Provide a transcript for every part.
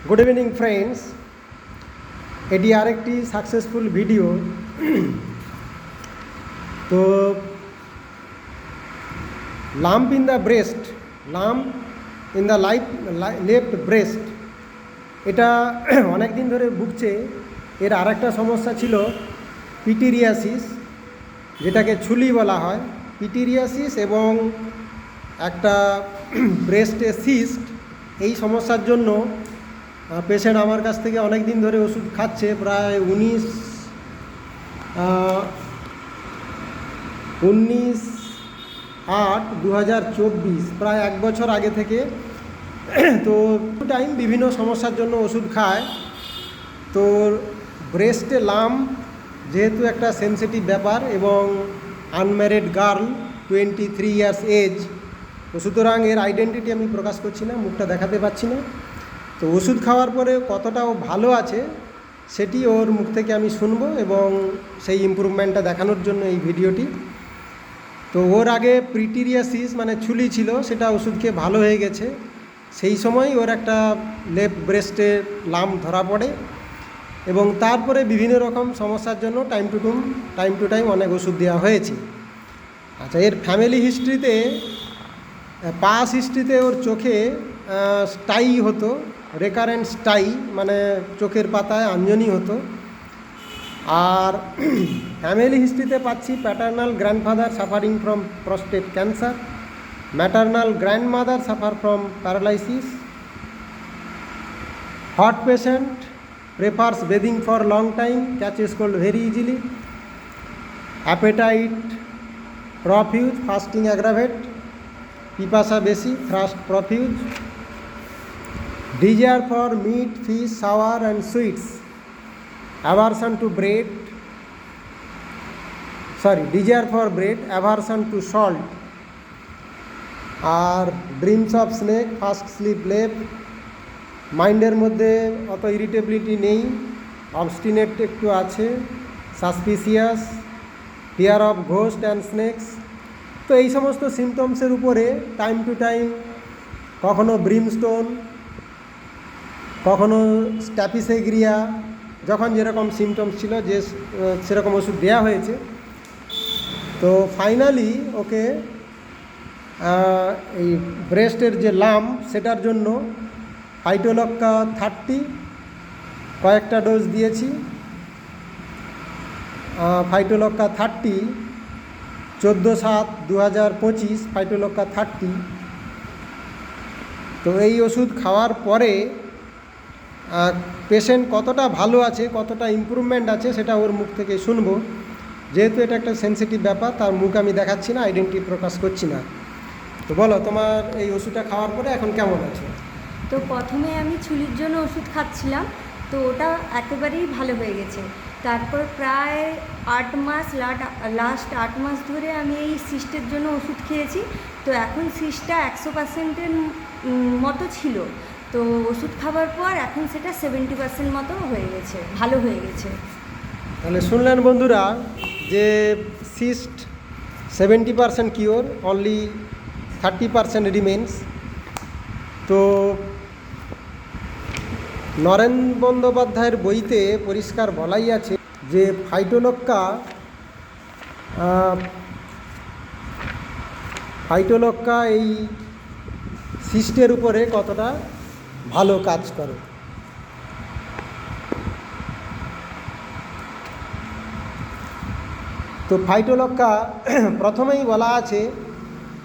Good evening friends, এটি আরেকটি successful video. তো lump in the breast, lump in the left breast, এটা অনেক দিন ধরে ভুগছে। এর আরেকটা সমস্যা ছিল পিটিরিয়াসিস, যেটাকে ছুলি বলা হয়। পিটিরিয়াসিস এবং একটা ব্রেস্টে সিস্ট, এই সমস্যার জন্য পেশেন্ট আমার কাছ থেকে অনেক দিন ধরে ওষুধ খাচ্ছে। প্রায় 19/8/2024, প্রায় 1 বছর আগে থেকে। তো টাইম বিভিন্ন সমস্যার জন্য ওষুধ খায়। তো ব্রেস্টে লাম্প যেহেতু একটা সেনসিটিভ ব্যাপার এবং আনম্যারিড গার্ল, 23 ইয়ার্স এজ, সুতরাং এর আইডেন্টিটি আমি প্রকাশ করছি না, মুখটা দেখাতে পাচ্ছি না। তো ওষুধ খাওয়ার পরে কতটা ও ভালো আছে সেটি ওর মুখ থেকে আমি শুনবো এবং সেই ইমপ্রুভমেন্টটা দেখানোর জন্য এই ভিডিওটি। তো ওর আগে পিটিরিয়াসিস মানে ছুলি ছিল, সেটা ওষুধ খেয়ে ভালো হয়ে গেছে। সেই সময় ওর একটা লেফট ব্রেস্টে লাম্প ধরা পড়ে এবং তারপরে বিভিন্ন রকম সমস্যার জন্য টাইম টু টাইম অনেক ওষুধ দেওয়া হয়েছে। আচ্ছা, এর ফ্যামিলি হিস্ট্রিতে, পাস হিস্ট্রিতে ওর চোখে স্টাই হতো, রেকারেন্ট স্টাই, মানে চোখের পাতায় আঞ্জনি হতো। আর ফ্যামিলি হিস্ট্রিতে পাচ্ছি paternal grandfather suffering from prostate cancer, maternal grandmother suffer from paralysis, heart patient prefers bathing for long time, catches cold very easily, appetite profuse, fasting aggravate, pipasa besi, thirst profuse, desire for meat, fish, sour and sweets, aversion to bread, desire for bread, aversion to salt, আর dreams of snake, fast sleep লেপ, মাইন্ডের মধ্যে অত irritability নেই, obstinate একটু আছে, suspicious, fear of ghost and snakes. তো এই সমস্ত সিমটমসের উপরে টাইম টু টাইম কখনো ব্রিমস্টোন, কখনো স্ট্যাপিসেগ্রিয়া, যখন যেরকম সিমটমস ছিল যে সেরকম ওষুধ দেওয়া হয়েছে। তো ফাইনালি ওকে এই ব্রেস্টের যে লাম্প সেটার জন্য ফাইটোলক্কা 30 কয়েকটা ডোজ দিয়েছি। Phytolacca 30 14/7/2025, Phytolacca 30। তো এই ওষুধ খাওয়ার পরে পেশেন্ট কতটা ভালো আছে, কতটা ইমপ্রুভমেন্ট আছে সেটা ওর মুখ থেকে শুনবো। যেহেতু এটা একটা সেনসিটিভ ব্যাপার, তার মুখ আমি দেখাচ্ছি না, আইডেন্টিটি প্রকাশ করছি না। তো বলো, তোমার এই ওষুধটা খাওয়ার পরে এখন কেমন আছে? তো প্রথমে আমি ছুলির জন্য ওষুধ খাচ্ছিলাম, তো ওটা একেবারেই ভালো হয়ে গেছে। তারপর প্রায় 8 মাস, লাস্ট 8 মাস ধরে আমি এই সিস্টের জন্য ওষুধ খেয়েছি। তো এখন সিস্টটা 100%-এর মতো ছিল, তো ওষুধ খাবার পর এখন সেটা 70% মতো হয়ে গেছে, ভালো হয়ে গেছে। তাহলে শুনলেন বন্ধুরা যে সিস্ট 70% কিওর, অনলি 30% রিমেন্স। তো নরেন বন্দ্যোপাধ্যায়ের বইতে পরিষ্কার বলাই আছে যে ফাইটোলক্কা এই সিস্টের উপরে কতটা ভালো কাজ করে। তো ফাইটোলক্কা প্রথমেই বলা আছে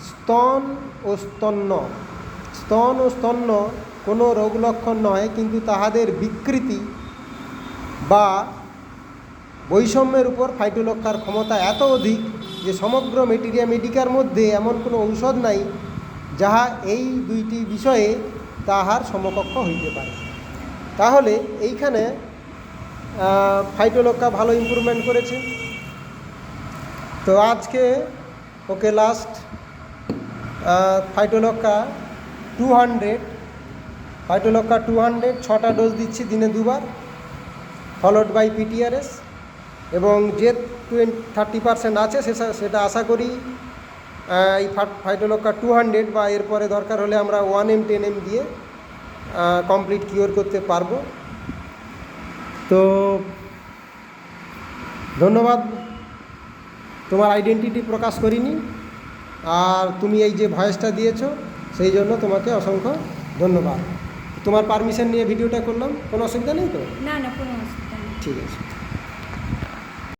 স্তন ও স্তন্য। স্তন ও স্তন্য কোনো রোগ লক্ষণ নয়, কিন্তু তাহাদের বিকৃতি বা বৈষম্যের উপর ফাইটোলক্কার ক্ষমতা এত অধিক যে সমগ্র মেডিকার মধ্যে এমন কোনো ঔষধ নাই যাহা এই দুইটি বিষয়ে তাহার সমকক্ষ হইতে পারে। তাহলে এইখানে ফাইটোলক্কা ভালো ইমপ্রুভমেন্ট করেছে। তো আজকে ওকে লাস্ট ফাইটোলক্কা 200, 6টা ডোজ দিচ্ছি দিনে 2 বার, ফলোড বাই পিটিআরএস। এবং যে 30% আছে সেটা আশা করি এই ফাইটোলক্কা 200 বা এরপরে দরকার হলে আমরা 1M 10M দিয়ে কমপ্লিট কিওর করতে পারবো। তো ধন্যবাদ, তোমার আইডেন্টিটি প্রকাশ করিনি, আর তুমি এই যে ভয়েসটা দিয়েছো সেই জন্য তোমাকে অসংখ্য ধন্যবাদ। তোমার পারমিশন নিয়ে ভিডিওটা করলাম, কোনো অসুবিধা নেই তো? না না, কোনো অসুবিধা নেই। ঠিক আছে।